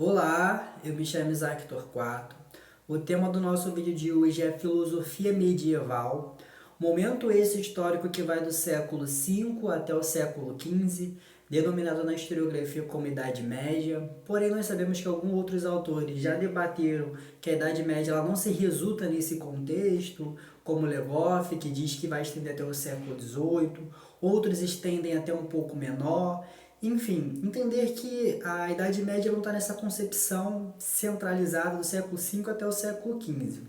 Olá, eu me chamo Isaac Torquato. O tema do nosso vídeo de hoje é filosofia medieval, momento esse histórico que vai do século V até o século XV, denominado na historiografia como Idade Média. Porém, nós sabemos que alguns outros autores já debateram que a Idade Média ela não se resulta nesse contexto, como Legoff, que diz que vai estender até o século XVIII, outros estendem até um pouco menor. Enfim, entender que a Idade Média não está nessa concepção centralizada do século V até o século XV.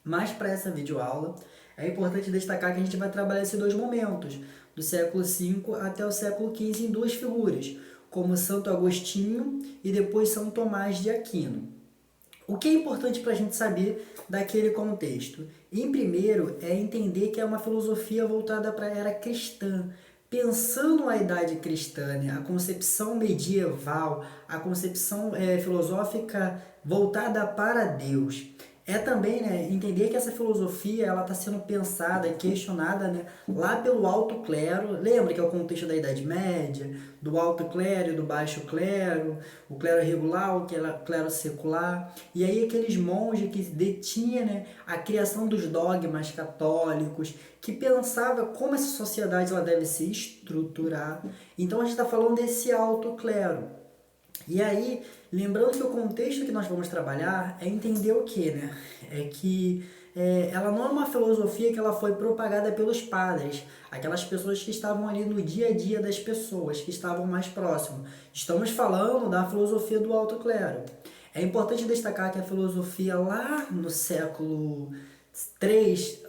Mas para essa videoaula, é importante destacar que a gente vai trabalhar esses dois momentos, do século V até o século XV, em duas figuras, como Santo Agostinho e depois São Tomás de Aquino. O que é importante para a gente saber daquele contexto? Em primeiro, é entender que é uma filosofia voltada para a era cristã. Pensando a idade cristã, né, a concepção medieval, a concepção filosófica voltada para Deus. É também, né, entender que essa filosofia ela está sendo pensada, questionada, né, lá pelo alto clero. Lembra que é o contexto da Idade Média, do alto clero e do baixo clero, o clero regular, o clero secular. E aí aqueles monges que detinham, né, a criação dos dogmas católicos, que pensava como essa sociedade ela deve se estruturar. Então a gente está falando desse alto clero. E aí, lembrando que o contexto que nós vamos trabalhar é entender o que, né? É que ela não é uma filosofia que ela foi propagada pelos padres, aquelas pessoas que estavam ali no dia a dia das pessoas, que estavam mais próximos. Estamos falando da filosofia do alto clero. É importante destacar que a filosofia lá no século 3,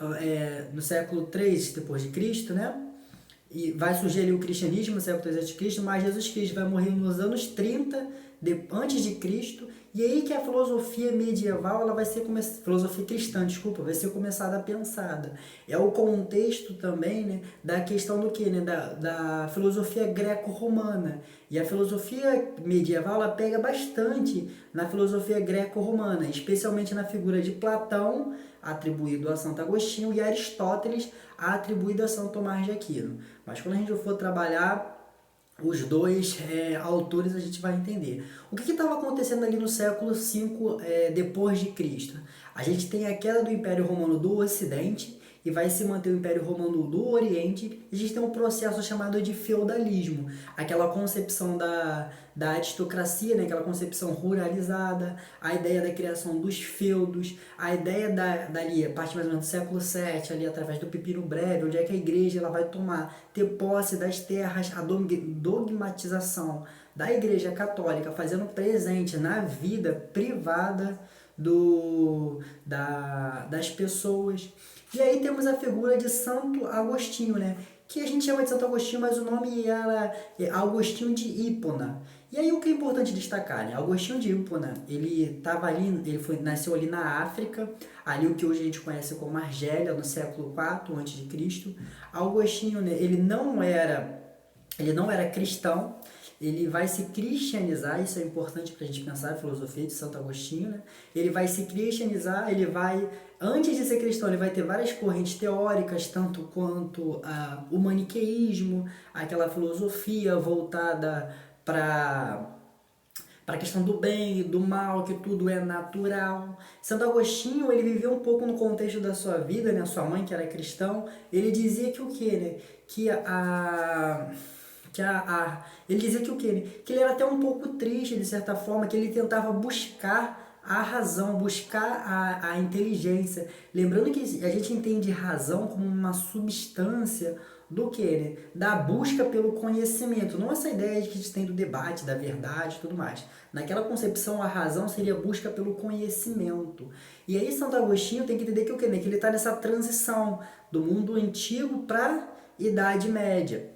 no século 3 depois de Cristo, né? E vai surgir ali o cristianismo no século 3 a.C., mas Jesus Cristo vai morrer nos anos 30 antes de Cristo, e aí que a filosofia medieval, ela vai ser filosofia cristã, desculpa, vai ser começada a pensada. É o contexto também, né, da questão do que, né, da filosofia greco-romana. E a filosofia medieval, ela pega bastante na filosofia greco-romana, especialmente na figura de Platão, atribuído a Santo Agostinho, e Aristóteles, atribuído a São Tomás de Aquino. Mas quando a gente for trabalhar os dois autores, a gente vai entender. O que estava acontecendo ali no século V depois de Cristo? A gente tem a queda do Império Romano do Ocidente e vai se manter o Império Romano do Oriente. E a gente tem um processo chamado de feudalismo, aquela concepção da aristocracia, né? Aquela concepção ruralizada, a ideia da criação dos feudos, a ideia dali, a partir mais ou menos do século VII, ali através do Pepino Breve, onde é que a igreja ela vai ter posse das terras, a dogmatização da igreja católica, fazendo presente na vida privada das pessoas. E aí temos a figura de Santo Agostinho, né? Que a gente chama de Santo Agostinho, mas o nome era Agostinho de Hipona. E aí o que é importante destacar, né? Agostinho de Hipona, ele estava ali, nasceu ali na África, ali o que hoje a gente conhece como Argélia, no século IV a.C. Agostinho, né, ele não era cristão, ele vai se cristianizar, isso é importante para a gente pensar a filosofia de Santo Agostinho, né? Ele vai se cristianizar, antes de ser cristão, ele vai ter várias correntes teóricas, tanto quanto o maniqueísmo, aquela filosofia voltada para a questão do bem e do mal, que tudo é natural. Santo Agostinho, ele viveu um pouco no contexto da sua vida, né? Sua mãe, que era cristão, ele dizia que o quê, né? Ele dizia que o quê? Que ele era até um pouco triste, de certa forma, que ele tentava buscar a razão, buscar a inteligência. Lembrando que a gente entende razão como uma substância do que, né? Da busca pelo conhecimento. Não essa ideia que a gente tem do debate, da verdade e tudo mais. Naquela concepção, a razão seria a busca pelo conhecimento. E aí Santo Agostinho tem que entender que o quê, né? Que ele está nessa transição do mundo antigo para a Idade Média.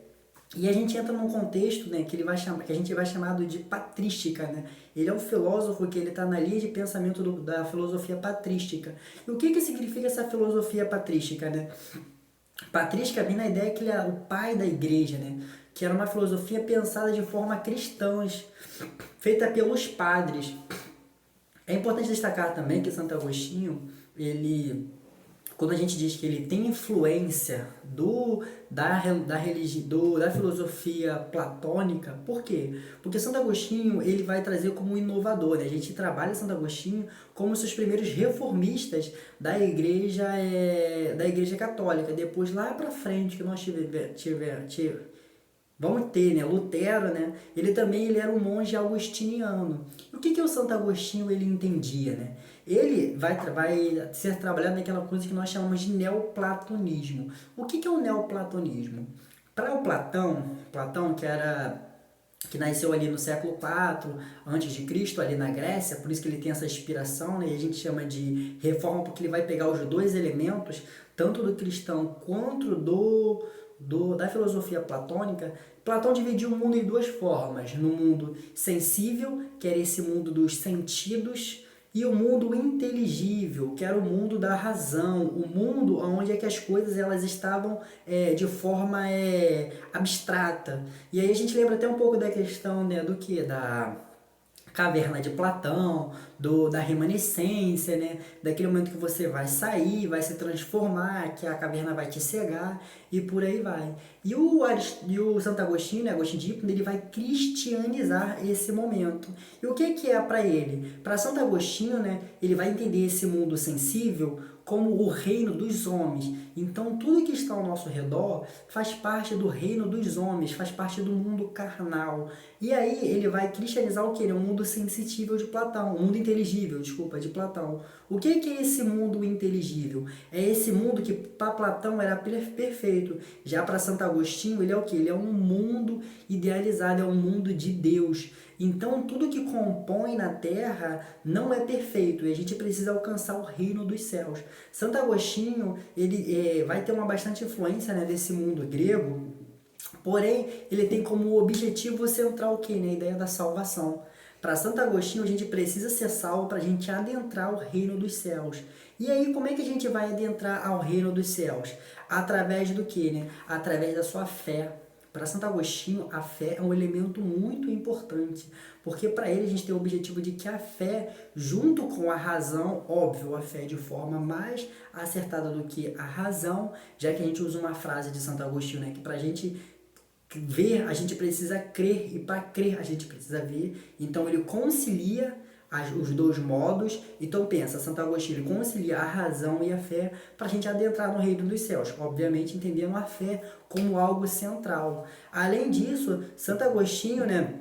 E a gente entra num contexto, né, que a gente vai chamar de patrística, né? Ele é um filósofo que ele está na linha de pensamento da filosofia patrística. E o que significa essa filosofia patrística, né? Patrística vem na ideia que ele é o pai da igreja, né? Que era uma filosofia pensada de forma cristã, feita pelos padres. É importante destacar também que Santo Agostinho, ele quando a gente diz que ele tem influência da filosofia platônica, por quê? Porque Santo Agostinho ele vai trazer como um inovador, né? A gente trabalha Santo Agostinho como se os primeiros reformistas da igreja católica. Depois, lá para frente, que nós vamos ter, né, Lutero, né? Ele era um monge agostiniano. E o que o Santo Agostinho ele entendia, né? Ele vai ser trabalhado naquela coisa que nós chamamos de neoplatonismo. O que é o neoplatonismo? Para o Platão que nasceu ali no século IV antes de Cristo, ali na Grécia, por isso que ele tem essa inspiração, né? E a gente chama de reforma porque ele vai pegar os dois elementos, tanto do cristão quanto da filosofia platônica. Platão dividiu o mundo em duas formas: no mundo sensível, que era esse mundo dos sentidos, e o mundo inteligível, que era o mundo da razão, o mundo onde é que as coisas elas estavam de forma abstrata. E aí a gente lembra até um pouco da questão, né, do que? Da caverna de Platão, da remanescência, né? Daquele momento que você vai sair, vai se transformar, que a caverna vai te cegar e por aí vai. E o Santo Agostinho, né, Agostinho de Hipno, ele vai cristianizar esse momento. E o que é para ele? Para Santo Agostinho, né, ele vai entender esse mundo sensível como o reino dos homens. Então, tudo que está ao nosso redor faz parte do reino dos homens, faz parte do mundo carnal. E aí, ele vai cristianizar o que? O mundo sensível de Platão, o mundo inteligível, desculpa, de Platão. O que é esse mundo inteligível? É esse mundo que para Platão era perfeito. Já para Santo Agostinho, ele é o que? Ele é um mundo idealizado, é um mundo de Deus. Então, tudo que compõe na Terra não é perfeito e a gente precisa alcançar o reino dos céus. Santo Agostinho ele vai ter uma bastante influência, né, desse mundo grego, porém, ele tem como objetivo central o quê? Né? A ideia da salvação. Para Santo Agostinho, a gente precisa ser salvo para a gente adentrar o reino dos céus. E aí, como é que a gente vai adentrar ao reino dos céus? Através do quê? Né? Através da sua fé. Para Santo Agostinho, a fé é um elemento muito importante, porque para ele a gente tem o objetivo de que a fé, junto com a razão, óbvio, a fé de forma mais acertada do que a razão, já que a gente usa uma frase de Santo Agostinho, né, que para a gente ver, a gente precisa crer, e para crer a gente precisa ver. Então ele concilia os dois modos. Então pensa, Santo Agostinho ele concilia a razão e a fé para a gente adentrar no reino dos céus, obviamente entendendo a fé como algo central. Além disso, Santo Agostinho, né,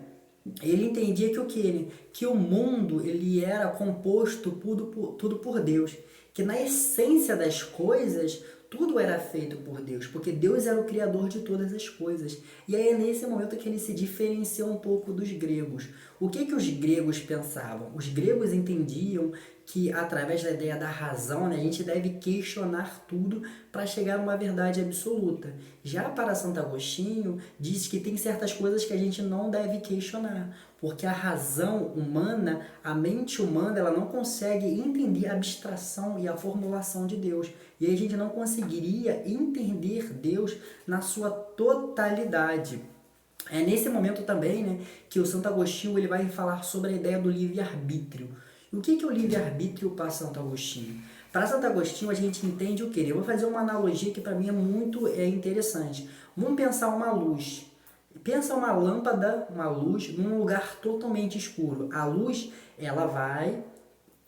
ele entendia que o que? Que o mundo ele era composto tudo por Deus, que na essência das coisas tudo era feito por Deus, porque Deus era o criador de todas as coisas. E aí é nesse momento que ele se diferenciou um pouco dos gregos. O que os gregos pensavam? Os gregos entendiam que através da ideia da razão, né, a gente deve questionar tudo para chegar a uma verdade absoluta. Já para Santo Agostinho, diz que tem certas coisas que a gente não deve questionar, porque a razão humana, a mente humana, ela não consegue entender a abstração e a formulação de Deus. E aí a gente não conseguiria entender Deus na sua totalidade. É nesse momento também, né, que o Santo Agostinho ele vai falar sobre a ideia do livre-arbítrio. E o que é o livre-arbítrio para Santo Agostinho? Para Santo Agostinho a gente entende o quê? Eu vou fazer uma analogia que para mim é muito interessante. Vamos pensar uma luz. Pensa uma lâmpada, uma luz, num lugar totalmente escuro. A luz, ela vai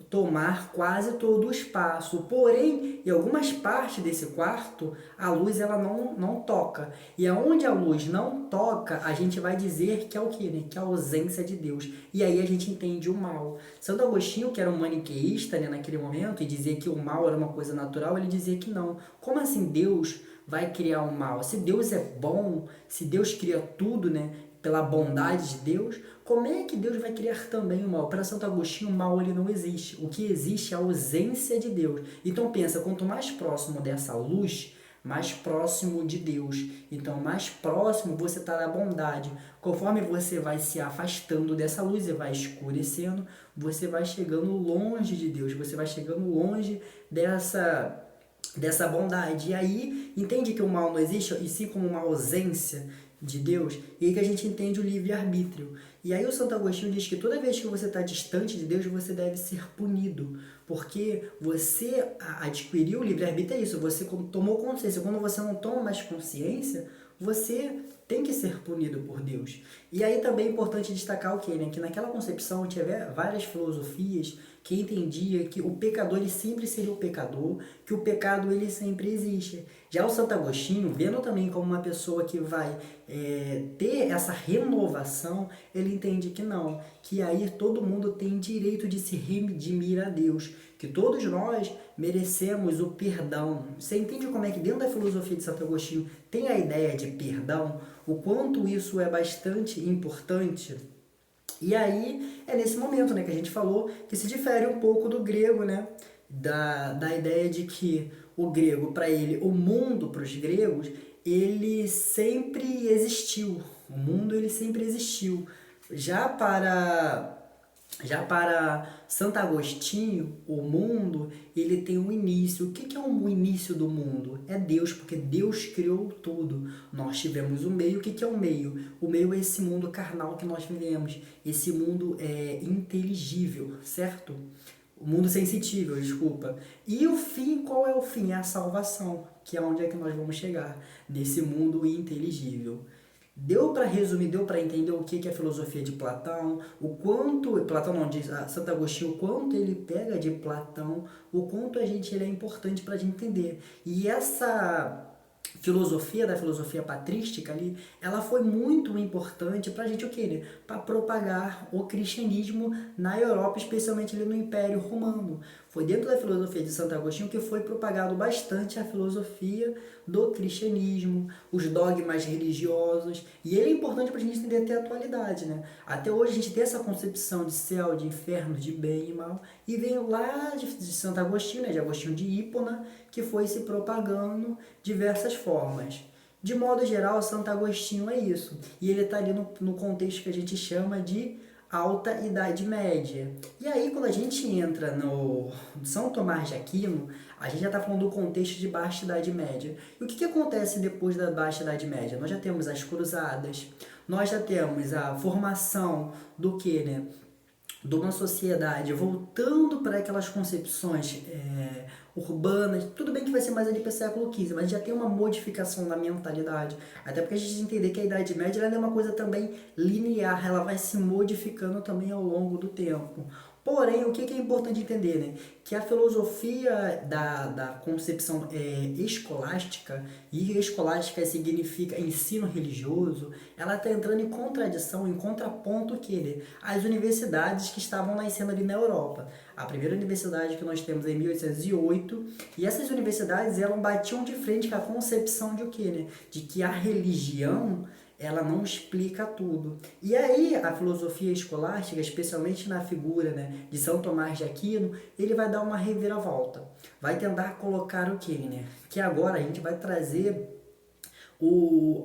tomar quase todo o espaço, porém, em algumas partes desse quarto, a luz ela não toca. E aonde a luz não toca, a gente vai dizer que é o quê? Né? Que é a ausência de Deus. E aí a gente entende o mal. Santo Agostinho, que era um maniqueísta, né, naquele momento, e dizia que o mal era uma coisa natural, ele dizia que não. Como assim Deus vai criar o mal? Se Deus é bom, se Deus cria tudo, né, pela bondade de Deus, como é que Deus vai criar também o mal? Para Santo Agostinho, o mal ele não existe. O que existe é a ausência de Deus. Então pensa, quanto mais próximo dessa luz, mais próximo de Deus. Então mais próximo você está da bondade. Conforme você vai se afastando dessa luz e vai escurecendo, você vai chegando longe de Deus. Você vai chegando longe dessa bondade. E aí, entende que o mal não existe, e sim como uma ausência. de Deus, e aí que a gente entende o livre-arbítrio. E aí o Santo Agostinho diz que toda vez que você está distante de Deus, você deve ser punido, porque você adquiriu o livre-arbítrio, é isso, você tomou consciência. Quando você não toma mais consciência, você tem que ser punido por Deus. E aí também é importante destacar o quê, né? Que naquela concepção tinha várias filosofias que entendia que o pecador ele sempre seria o pecador, que o pecado ele sempre existe. Já o Santo Agostinho, vendo também como uma pessoa que vai ter essa renovação, ele entende que não, que aí todo mundo tem direito de se redimir a Deus, que todos nós merecemos o perdão. Você entende como é que dentro da filosofia de Santo Agostinho tem a ideia de perdão? O quanto isso é bastante importante? E aí é nesse momento, né, que a gente falou que se difere um pouco do grego, né, da ideia de que o grego, para ele, o mundo para os gregos, ele sempre existiu. O mundo ele sempre existiu. Já para já para Santo Agostinho, o mundo ele tem um início. O que é o início do mundo? É Deus, porque Deus criou tudo. Nós tivemos um meio. O que é o meio? O meio é esse mundo carnal que nós vivemos. Esse mundo é inteligível, certo? O mundo sensitível, desculpa. E o fim, qual é o fim? É a salvação, que é onde é que nós vamos chegar, nesse mundo inteligível. Deu para resumir, deu para entender o que é a filosofia de Platão, o quanto, Platão não diz, Santo Agostinho, o quanto ele pega de Platão, o quanto ele é importante para a gente entender. E essa filosofia, da filosofia patrística ali, ela foi muito importante para a gente o quê, né? Para propagar o cristianismo na Europa, especialmente ali no Império Romano. Foi dentro da filosofia de Santo Agostinho que foi propagado bastante a filosofia do cristianismo, os dogmas religiosos, e ele é importante para a gente entender até a atualidade, né? Até hoje a gente tem essa concepção de céu, de inferno, de bem e mal, e vem lá de Santo Agostinho, né? De Agostinho de Hipona, que foi se propagando diversas formas. De modo geral, Santo Agostinho é isso, e ele está ali no contexto que a gente chama de Alta Idade Média. E aí, quando a gente entra no São Tomás de Aquino, a gente já está falando do contexto de Baixa Idade Média. E o que acontece depois da Baixa Idade Média? Nós já temos as cruzadas, nós já temos a formação do que, né? De uma sociedade voltando para aquelas concepções urbanas. Tudo bem que vai ser mais ali para o século XV, mas já tem uma modificação na mentalidade. Até porque a gente entender que a Idade Média ela é uma coisa também linear, ela vai se modificando também ao longo do tempo. Porém, o que é importante entender, né? Que a filosofia da concepção escolástica, e escolástica significa ensino religioso, ela está entrando em contradição, em contraponto que né? As universidades que estavam nascendo ali na Europa. A primeira universidade que nós temos é em 1808, e essas universidades elas batiam de frente com a concepção de o quê, né? De que a religião ela não explica tudo. E aí a filosofia escolástica, especialmente na figura né, de São Tomás de Aquino, ele vai dar uma reviravolta. Vai tentar colocar o quê, né? Que agora a gente vai trazer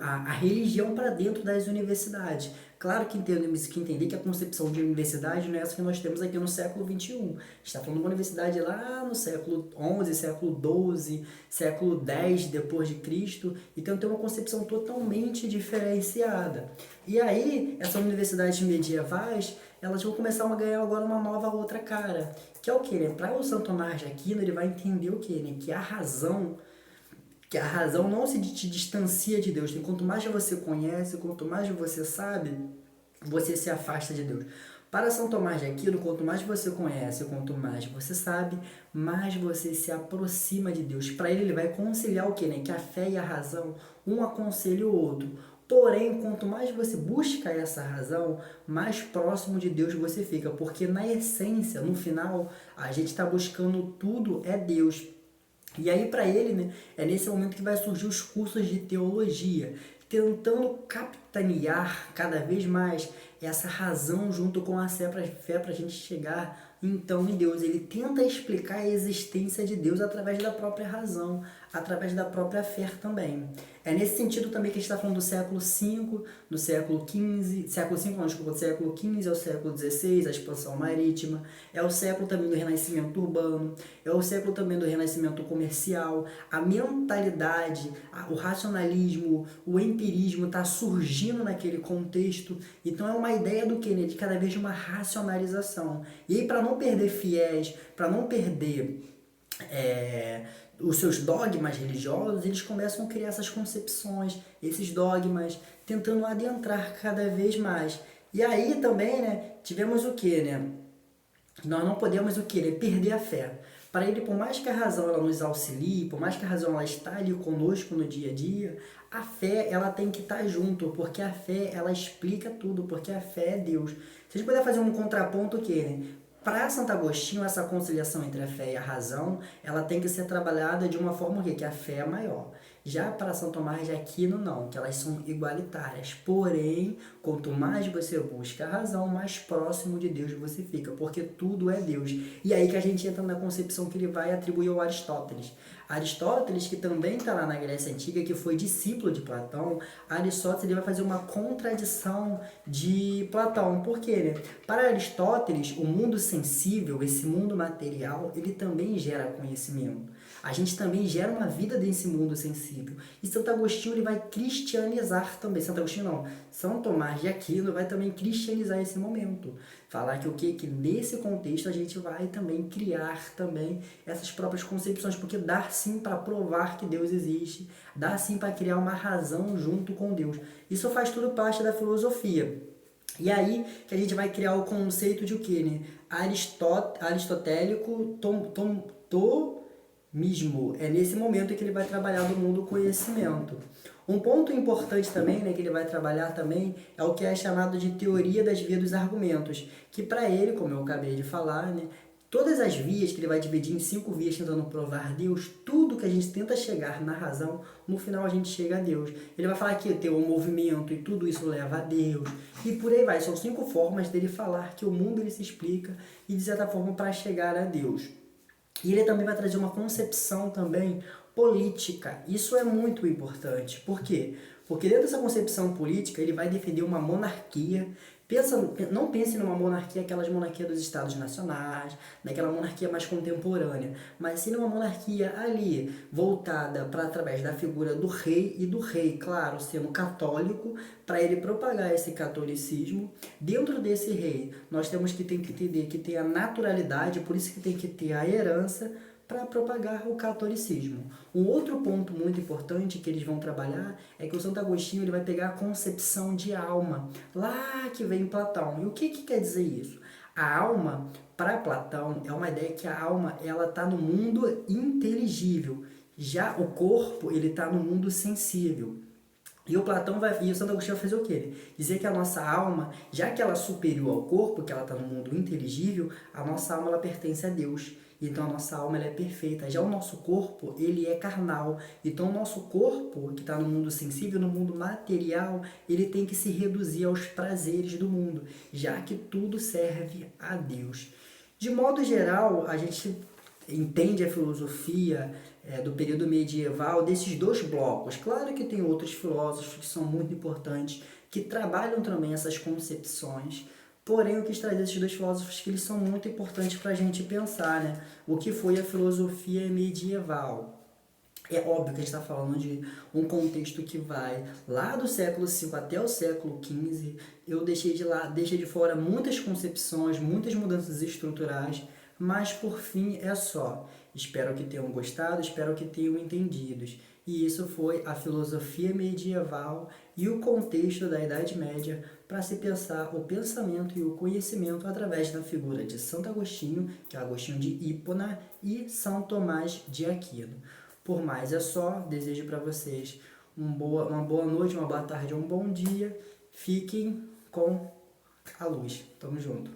a religião para dentro das universidades. Claro que temos que entender que a concepção de universidade não é essa que nós temos aqui no século XXI. A gente está falando de uma universidade lá no século XI, século XII, século X depois de Cristo. Então tem uma concepção totalmente diferenciada. E aí, essas universidades medievais, elas vão começar a ganhar agora uma nova outra cara. Que é o quê? Né? Para o São Tomás de Aquino, ele vai entender o quê? Né? Que a razão não se te distancia de Deus. Quanto mais você conhece, quanto mais você sabe, você se afasta de Deus. Para São Tomás de Aquino, quanto mais você conhece, quanto mais você sabe, mais você se aproxima de Deus. Para ele vai conciliar o quê? Né? Que a fé e a razão, um aconselha o outro. Porém, quanto mais você busca essa razão, mais próximo de Deus você fica. Porque na essência, no final, a gente está buscando tudo é Deus. E aí para ele, né, é nesse momento que vai surgir os cursos de teologia, tentando captar capitanear cada vez mais essa razão junto com a fé para a gente chegar então em Deus. Ele tenta explicar a existência de Deus através da própria razão, através da própria fé também. É nesse sentido também que a gente está falando do século V, do século XV, século V, não, desculpa, do século XV ao século XVI, a expansão marítima, é o século também do renascimento urbano, é o século também do renascimento comercial, a mentalidade, o racionalismo, o empirismo está surgindo naquele contexto, então é uma ideia do que, né? De cada vez uma racionalização. E aí, para não perder fiéis, para não perder os seus dogmas religiosos, eles começam a criar essas concepções, esses dogmas, tentando adentrar cada vez mais. E aí também, né, tivemos o que, né? Nós não podemos o que, né? Perder a fé. Para ele, por mais que a razão ela nos auxilie, por mais que a razão ela está ali conosco no dia a dia, a fé ela tem que estar junto, porque a fé ela explica tudo, porque a fé é Deus. Se a gente puder fazer um contraponto o que, né? Para Santo Agostinho, essa conciliação entre a fé e a razão, ela tem que ser trabalhada de uma forma que a fé é maior. Já para São Tomás de Aquino, não, que elas são igualitárias. Porém, quanto mais você busca a razão, mais próximo de Deus você fica, porque tudo é Deus. E aí que a gente entra na concepção que ele vai atribuir ao Aristóteles. Aristóteles, que também está lá na Grécia Antiga, que foi discípulo de Platão, Aristóteles ele vai fazer uma contradição de Platão. Por quê, né? Para Aristóteles, o mundo sensível, esse mundo material, ele também gera conhecimento. A gente também gera uma vida desse mundo sensível. E Santo Agostinho ele vai cristianizar também. Santo Agostinho não. São Tomás de Aquino vai também cristianizar esse momento. Falar que o quê? Que nesse contexto a gente vai também criar também essas próprias concepções. Porque dá sim para provar que Deus existe. Dá sim para criar uma razão junto com Deus. Isso faz tudo parte da filosofia. E aí que a gente vai criar o conceito de o quê, né? Aristotélico tomismo. É nesse momento que ele vai trabalhar do mundo conhecimento. Um ponto importante também, né, que ele vai trabalhar também, é o que é chamado de teoria das vias dos argumentos, que para ele, como eu acabei de falar, né, todas as vias que ele vai dividir em 5 vias tentando provar Deus, tudo que a gente tenta chegar na razão, no final a gente chega a Deus. Ele vai falar que tem um movimento e tudo isso leva a Deus. E por aí vai. São 5 formas dele falar que o mundo ele se explica e de certa forma para chegar a Deus. E ele também vai trazer uma concepção também política. Isso é muito importante. Por quê? Porque dentro dessa concepção política ele vai defender uma monarquia. Não pense numa monarquia, aquelas monarquias dos estados nacionais, naquela monarquia mais contemporânea, mas sim numa monarquia ali, voltada para através da figura do rei e do rei, claro, sendo católico, para ele propagar esse catolicismo. Dentro desse rei, nós temos que entender que tem a naturalidade, por isso que tem que ter a herança, para propagar o catolicismo. Um outro ponto muito importante que eles vão trabalhar é que o Santo Agostinho ele vai pegar a concepção de alma, lá que vem Platão. E o que quer dizer isso? A alma, para Platão, é uma ideia que a alma ela está no mundo inteligível, já o corpo ele está no mundo sensível. E o Santo Agostinho vai fazer o quê? Dizer que a nossa alma, já que ela é superior ao corpo, que ela está no mundo inteligível, a nossa alma ela pertence a Deus. Então a nossa alma ela é perfeita. Já o nosso corpo, ele é carnal. Então o nosso corpo, que está no mundo sensível, no mundo material, ele tem que se reduzir aos prazeres do mundo, já que tudo serve a Deus. De modo geral, a gente entende a filosofia do período medieval desses 2 blocos. Claro que tem outros filósofos que são muito importantes, que trabalham também essas concepções, porém eu quis trazer esses 2 filósofos que eles são muito importantes para a gente pensar, né? O que foi a filosofia medieval. É óbvio que a gente está falando de um contexto que vai lá do século V até o século XV. Eu deixei de fora muitas concepções, muitas mudanças estruturais, mas por fim é só. Espero que tenham gostado, espero que tenham entendido. E isso foi a filosofia medieval e o contexto da Idade Média para se pensar o pensamento e o conhecimento através da figura de Santo Agostinho, que é Agostinho de Hipona, e São Tomás de Aquino. Por mais é só, desejo para vocês uma boa noite, uma boa tarde, um bom dia. Fiquem com a luz. Tamo junto.